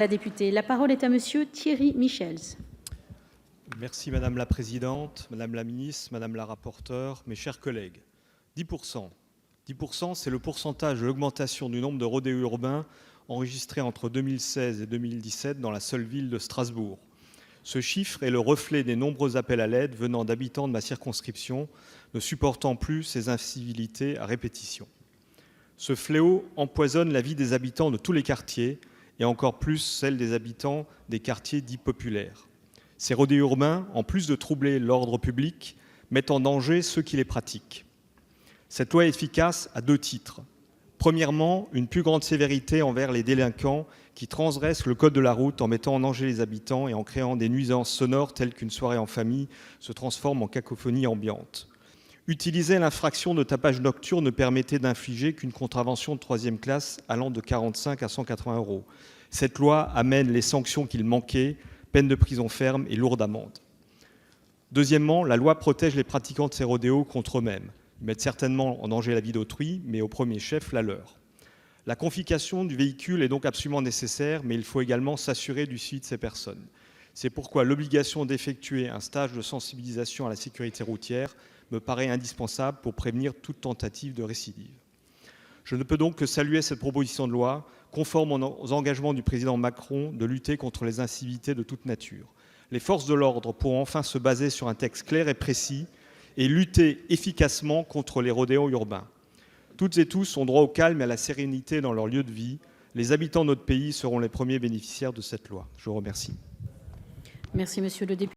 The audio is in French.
La députée. La parole est à monsieur Thierry Michels. Merci Madame la Présidente, Madame la Ministre, Madame la Rapporteure, mes chers collègues. 10%. 10%, c'est le pourcentage de l'augmentation du nombre de rodéos urbains enregistrés entre 2016 et 2017 dans la seule ville de Strasbourg. Ce chiffre est le reflet des nombreux appels à l'aide venant d'habitants de ma circonscription, ne supportant plus ces incivilités à répétition. Ce fléau empoisonne la vie des habitants de tous les quartiers et encore plus celle des habitants des quartiers dits populaires. Ces rodéos urbains, en plus de troubler l'ordre public, mettent en danger ceux qui les pratiquent. Cette loi est efficace à 2 titres. Premièrement, une plus grande sévérité envers les délinquants qui transgressent le code de la route en mettant en danger les habitants et en créant des nuisances sonores telles qu'une soirée en famille se transforme en cacophonie ambiante. Utiliser l'infraction de tapage nocturne ne permettait d'infliger qu'une contravention de 3e classe allant de 45 à 180 €. Cette loi amène les sanctions qu'il manquait, peine de prison ferme et lourde amende. Deuxièmement, la loi protège les pratiquants de ces rodéos contre eux-mêmes. Ils mettent certainement en danger la vie d'autrui, mais au premier chef la leur. La confiscation du véhicule est donc absolument nécessaire, mais il faut également s'assurer du suivi de ces personnes. C'est pourquoi l'obligation d'effectuer un stage de sensibilisation à la sécurité routière me paraît indispensable pour prévenir toute tentative de récidive. Je ne peux donc que saluer cette proposition de loi, conforme aux engagements du président Macron de lutter contre les incivilités de toute nature. Les forces de l'ordre pourront enfin se baser sur un texte clair et précis et lutter efficacement contre les rodéos urbains. Toutes et tous ont droit au calme et à la sérénité dans leur lieu de vie. Les habitants de notre pays seront les premiers bénéficiaires de cette loi. Je vous remercie. Merci, monsieur le député.